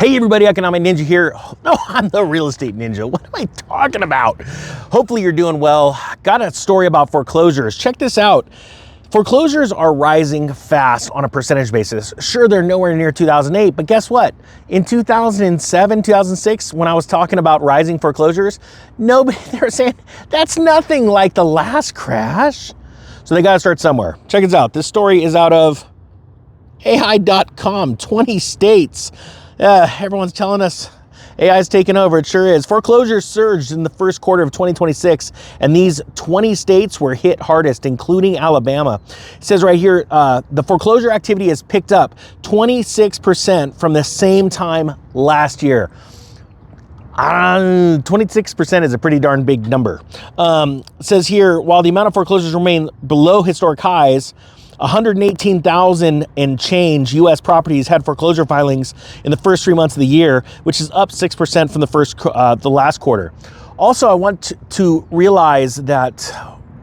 Hey everybody, Economic Ninja here. No, I'm the real estate ninja. What am I talking about? Hopefully you're doing well. Got a story about foreclosures. Check this out. Foreclosures are rising fast on a percentage basis. Sure, they're nowhere near 2008, but guess what? In 2007, 2006, when I was talking about rising foreclosures, they were saying that's nothing like the last crash. So they got to start somewhere. Check this out. This story is out of AI.com, 20 states. Everyone's telling us AI's taken over. It sure is. Foreclosures surged in the first quarter of 2026, and these 20 states were hit hardest, including Alabama. It says right here, the foreclosure activity has picked up 26% from the same time last year. 26% is a pretty darn big number. It says here, while the amount of foreclosures remain below historic highs, 118,000 and change U.S. properties had foreclosure filings in the first 3 months of the year, which is up 6% from the last quarter. Also, I want to realize that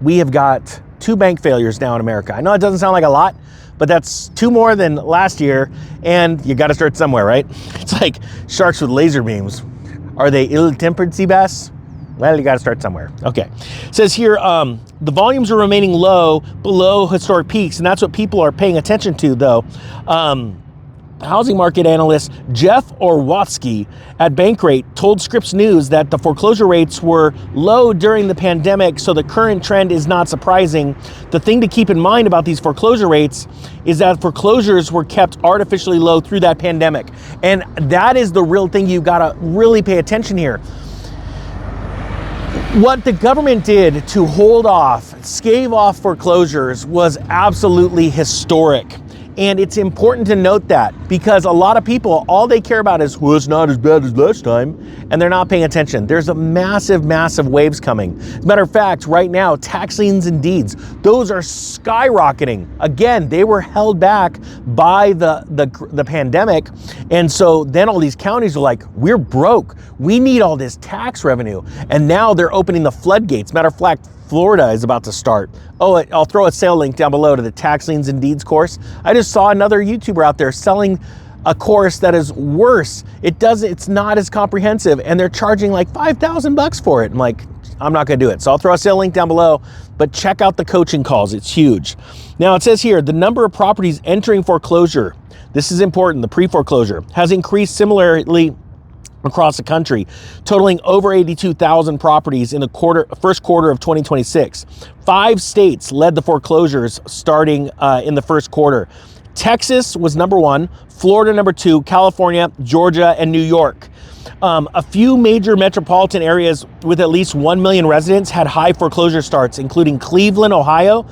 we have got 2 bank failures now in America. I know it doesn't sound like a lot, but that's 2 more than last year, and you got to start somewhere, right? It's like sharks with laser beams. Are they ill-tempered sea bass? Well, you got to start somewhere. Okay. It says here, the volumes are remaining low, below historic peaks, and that's what people are paying attention to, though. Housing market analyst Jeff Orwatsky at Bankrate told Scripps News that the foreclosure rates were low during the pandemic, so the current trend is not surprising. The thing to keep in mind about these foreclosure rates is that foreclosures were kept artificially low through that pandemic. And that is the real thing you got to really pay attention here. What the government did to stave off foreclosures was absolutely historic. And it's important to note that because a lot of people, all they care about is, well, it's not as bad as last time, and they're not paying attention. There's a massive, massive waves coming. As a matter of fact, right now, tax liens and deeds, those are skyrocketing. Again, they were held back by the pandemic. And so then all these counties are like, we're broke. We need all this tax revenue. And now they're opening the floodgates. Matter of fact, Florida is about to start. Oh, I'll throw a sale link down below to the tax liens and deeds course. I just saw another YouTuber out there selling a course that is worse. It's not as comprehensive, and they're charging like $5,000 for it. I'm like, I'm not gonna do it. So I'll throw a sale link down below, but check out the coaching calls. It's huge. Now it says here, the number of properties entering foreclosure, this is important, the pre-foreclosure, has increased similarly across the country, totaling over 82,000 properties in the first quarter of 2026. 5 states led the foreclosures starting in the first quarter. Texas was number 1, Florida number 2, California, Georgia, and New York. A few major metropolitan areas with at least 1 million residents had high foreclosure starts, including Cleveland, Ohio,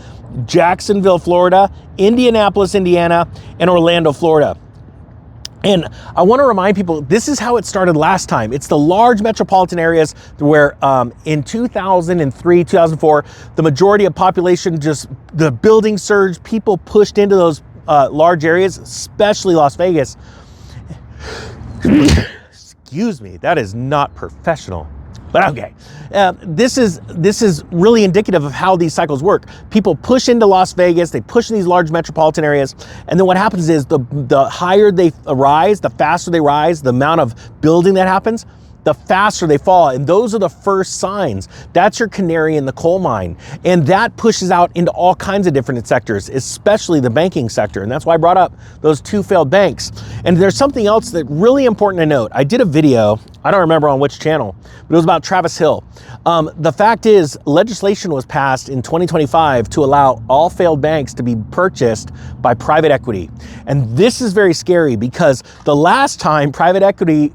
Jacksonville, Florida, Indianapolis, Indiana, and Orlando, Florida. And I want to remind people, this is how it started last time. It's the large metropolitan areas where in 2003, 2004, the majority of population, the building surge, people pushed into those large areas, especially Las Vegas. Excuse me, that is not professional. But okay, this is really indicative of how these cycles work. People push into Las Vegas, they push in these large metropolitan areas, and then what happens is the higher they rise, the faster they rise, the amount of building that happens, the faster they fall. And those are the first signs. That's your canary in the coal mine. And that pushes out into all kinds of different sectors, especially the banking sector. And that's why I brought up those 2 failed banks. And there's something else that's really important to note. I did a video, I don't remember on which channel, but it was about Travis Hill. The fact is, legislation was passed in 2025 to allow all failed banks to be purchased by private equity. And this is very scary because the last time private equity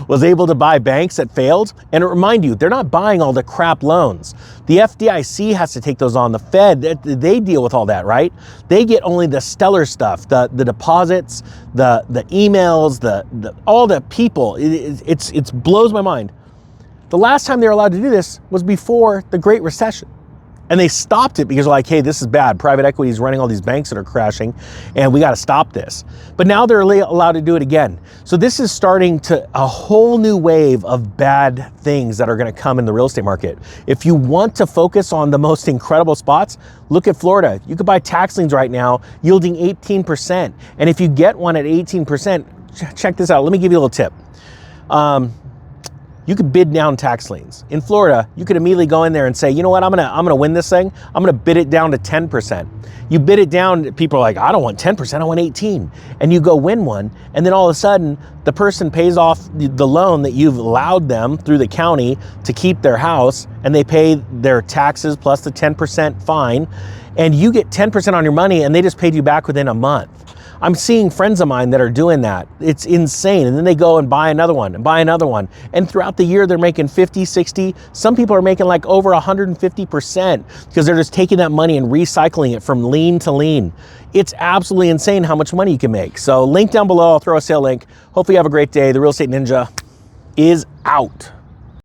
was able to buy banks that failed, and remind you, they're not buying all the crap loans. The FDIC has to take those on. The Fed, they deal with all that, right? They get only the stellar stuff, the deposits, the emails, all the people. It blows my mind. The last time they were allowed to do this was before the Great Recession. And they stopped it because they're like, hey, this is bad. Private equity is running all these banks that are crashing, and we got to stop this. But now they're allowed to do it again. So this is starting a whole new wave of bad things that are going to come in the real estate market. If you want to focus on the most incredible spots, look at Florida. You could buy tax liens right now yielding 18%. And if you get one at 18%, check this out. Let me give you a little tip. You could bid down tax liens. In Florida, you could immediately go in there and say, you know what, I'm gonna win this thing. I'm gonna bid it down to 10%. You bid it down, people are like, I don't want 10%, I want 18. And you go win one, and then all of a sudden, the person pays off the loan that you've allowed them through the county to keep their house, and they pay their taxes plus the 10% fine, and you get 10% on your money, and they just paid you back within a month. I'm seeing friends of mine that are doing that. It's insane. And then they go and buy another one and buy another one. And throughout the year, they're making 50, 60. Some people are making like over 150% because they're just taking that money and recycling it from lien to lien. It's absolutely insane how much money you can make. So link down below, I'll throw a sale link. Hopefully you have a great day. The Real Estate Ninja is out.